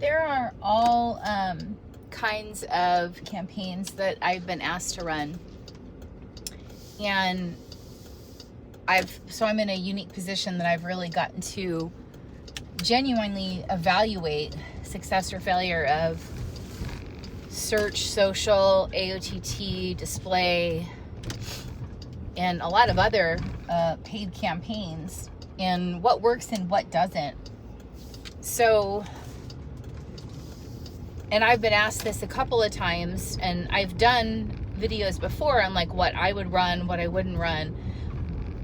There are all kinds of campaigns that I've been asked to run, and I'm in a unique position that I've really gotten to genuinely evaluate success or failure of search, social, AOTT, display, and a lot of other paid campaigns, and what works and what doesn't. So, and I've been asked this a couple of times, and I've done videos before on like what I would run, what I wouldn't run,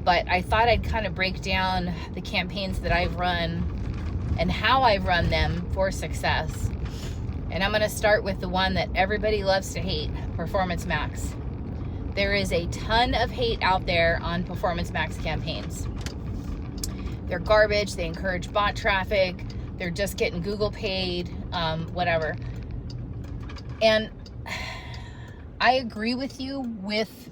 but I thought I'd kind of break down the campaigns that I've run and how I've run them for success. And I'm going to start with the one that everybody loves to hate, Performance Max. There is a ton of hate out there on Performance Max campaigns. They're garbage, they encourage bot traffic, they're just getting Google paid, whatever. And I agree with you with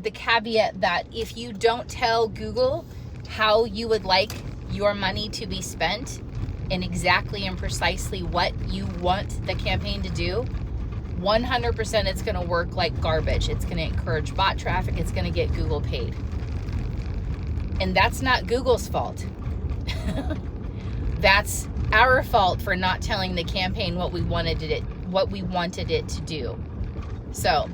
the caveat that if you don't tell Google how you would like your money to be spent and exactly and precisely what you want the campaign to do, 100% it's going to work like garbage. It's going to encourage bot traffic. It's going to get Google paid. And that's not Google's fault. That's our fault for not telling the campaign what we wanted it to do. So,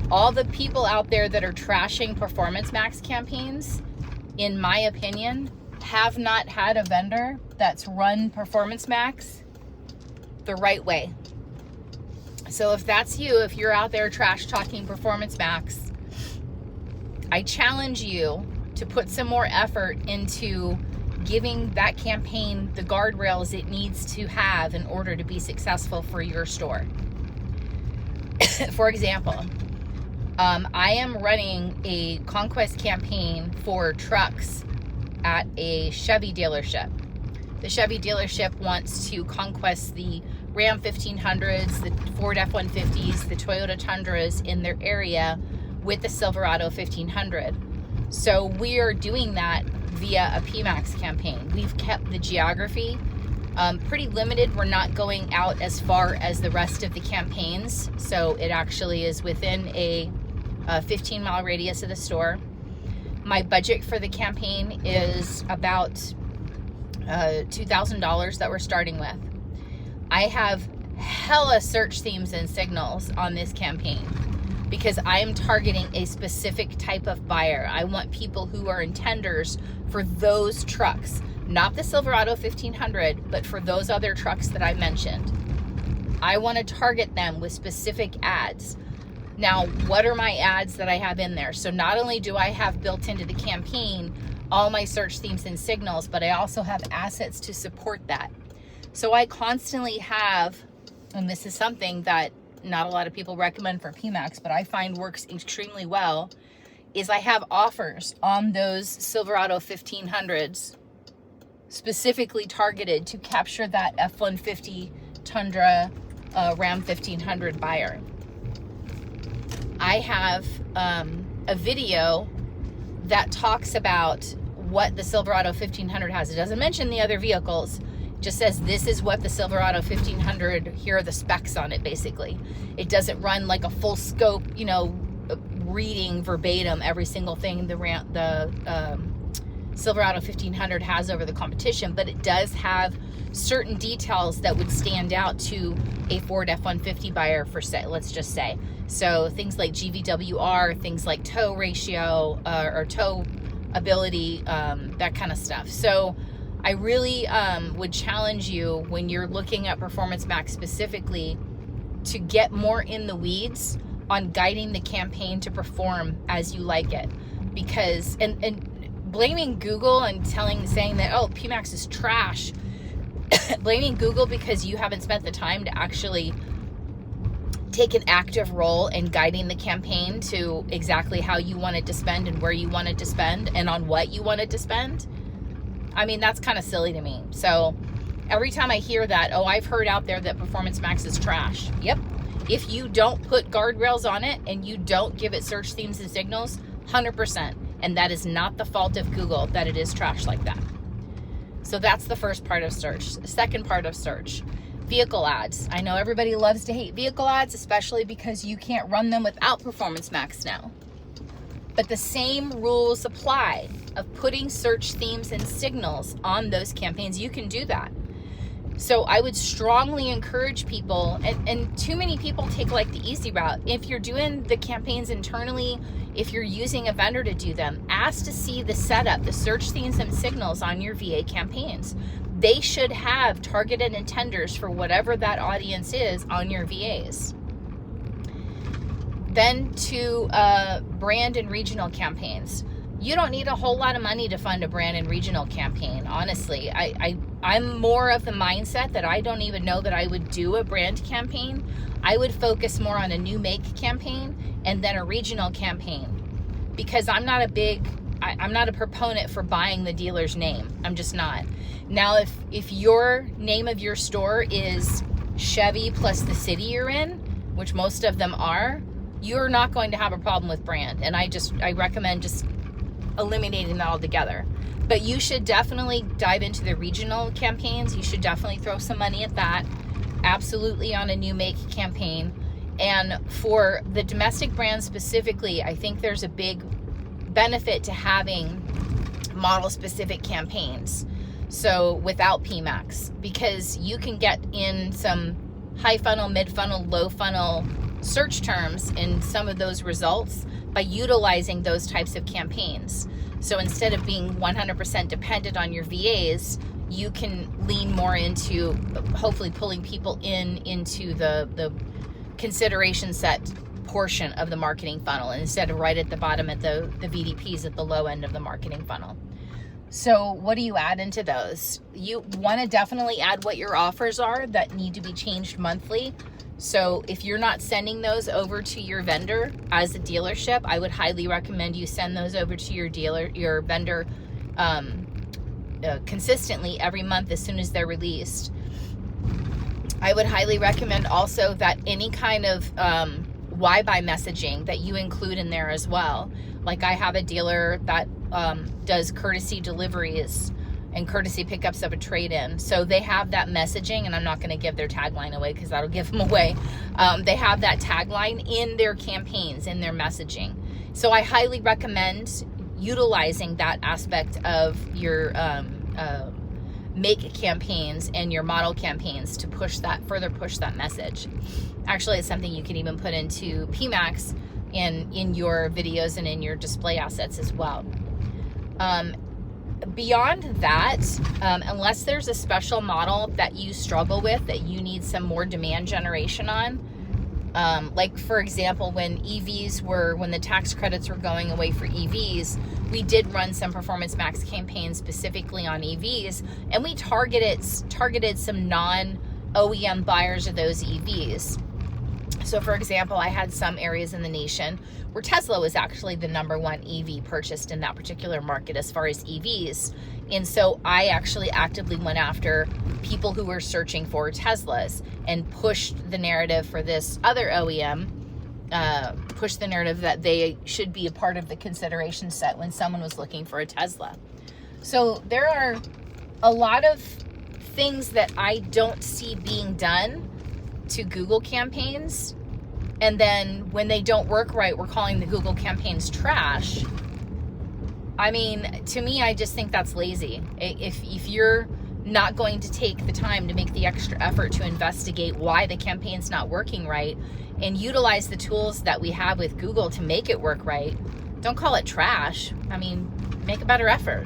all the people out there that are trashing Performance Max campaigns, in my opinion, have not had a vendor that's run Performance Max the right way. So if that's you, if you're out there trash talking Performance Max, I challenge you to put some more effort into giving that campaign the guardrails it needs to have in order to be successful for your store. For example, I am running a conquest campaign for trucks at a Chevy dealership. The Chevy dealership wants to conquest the Ram 1500s, the Ford F-150s, the Toyota Tundras in their area with the Silverado 1500. So we are doing that via a PMAX campaign. We've kept the geography pretty limited. We're not going out as far as the rest of the campaigns. So it actually is within a 15-mile radius of the store. My budget for the campaign is about $2,000 that we're starting with. I have hella search themes and signals on this campaign because I am targeting a specific type of buyer. I want people who are intenders for those trucks, not the Silverado 1500, but for those other trucks that I mentioned. I want to target them with specific ads. Now, what are my ads that I have in there? So not only do I have built into the campaign all my search themes and signals, but I also have assets to support that. So I constantly have, and this is something that not a lot of people recommend for PMAX, but I find works extremely well, is I have offers on those Silverado 1500s specifically targeted to capture that F-150 Tundra Ram 1500 buyer. I have a video that talks about what the Silverado 1500 has. It doesn't mention the other vehicles. It just says this is what the Silverado 1500, here are the specs on it basically. It doesn't run like a full scope, reading verbatim every single thing the Silverado 1500 has over the competition, but it does have certain details that would stand out to a Ford F-150 buyer, for say, let's just say. So things like GVWR, things like tow ratio or tow ability, that kind of stuff. So I really would challenge you when you're looking at Performance Max specifically to get more in the weeds on guiding the campaign to perform as you like it. Because, and blaming Google and saying that, oh, PMAX is trash, blaming Google because you haven't spent the time to actually take an active role in guiding the campaign to exactly how you wanted to spend and where you wanted to spend and on what you wanted to spend. I mean, that's kind of silly to me. So every time I hear that, oh, I've heard out there that Performance Max is trash. Yep. If you don't put guardrails on it and you don't give it search themes and signals, 100%. And that is not the fault of Google that it is trash like that. So that's the first part of search. Second part of search, vehicle ads. I know everybody loves to hate vehicle ads, especially because you can't run them without Performance Max now. But the same rules apply of putting search themes and signals on those campaigns. You can do that. So I would strongly encourage people, and too many people take like the easy route. If you're doing the campaigns internally, if you're using a vendor to do them, ask to see the setup, the search themes and signals on your VA campaigns. They should have targeted intenders for whatever that audience is on your VAs. Then to brand and regional campaigns. You don't need a whole lot of money to fund a brand and regional campaign. Honestly, I'm more of the mindset that I don't even know that I would do a brand campaign. I would focus more on a new make campaign and then a regional campaign, because I'm not a proponent for buying the dealer's name. I'm just not. Now, if your name of your store is Chevy plus the city you're in, which most of them are, you're not going to have a problem with brand. And I recommend just eliminating that altogether. But you should definitely dive into the regional campaigns. You should definitely throw some money at that. Absolutely on a new make campaign. And for the domestic brands specifically, I think there's a big benefit to having model specific campaigns. So without PMAX, because you can get in some high funnel, mid funnel, low funnel search terms in some of those results by utilizing those types of campaigns. So instead of being 100% dependent on your VAs, you can lean more into hopefully pulling people into the consideration set portion of the marketing funnel instead of right at the bottom at the VDPs at the low end of the marketing funnel. So what do you add into those? You want to definitely add what your offers are that need to be changed monthly. So if you're not sending those over to your vendor as a dealership, I would highly recommend you send those over to your vendor consistently every month as soon as they're released. I would highly recommend also that any kind of why buy messaging that you include in there as well. Like I have a dealer that does courtesy deliveries and courtesy pickups of a trade-in. So they have that messaging, and I'm not going to give their tagline away because that'll give them away. They have that tagline in their campaigns, in their messaging. So I highly recommend utilizing that aspect of your make campaigns and your model campaigns to further push that message. Actually, it's something you can even put into PMAX in your videos and in your display assets as well. Beyond that, unless there's a special model that you struggle with that you need some more demand generation on, like for example, when the tax credits were going away for EVs, we did run some Performance Max campaigns specifically on EVs, and we targeted some non-OEM buyers of those EVs. So for example, I had some areas in the nation where Tesla was actually the #1 EV purchased in that particular market as far as EVs. And so I actually actively went after people who were searching for Teslas and pushed the narrative for this other OEM, pushed the narrative that they should be a part of the consideration set when someone was looking for a Tesla. So there are a lot of things that I don't see being done to Google campaigns, and then when they don't work right, we're calling the Google campaigns trash. I mean, to me, I just think that's lazy. If you're not going to take the time to make the extra effort to investigate why the campaign's not working right and utilize the tools that we have with Google to make it work right, don't call it trash. I mean, make a better effort.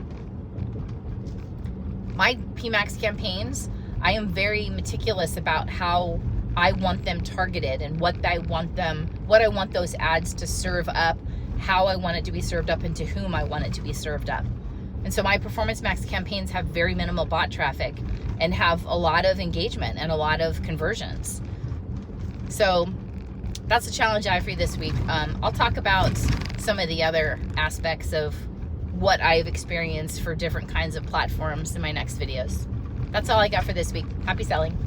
My PMAX campaigns, I am very meticulous about how I want them targeted and what I want those ads to serve up, how I want it to be served up, and to whom I want it to be served up. And so my Performance Max campaigns have very minimal bot traffic and have a lot of engagement and a lot of conversions. So that's the challenge I have for you this week. I'll talk about some of the other aspects of what I've experienced for different kinds of platforms in my next videos. That's all I got for this week. Happy selling.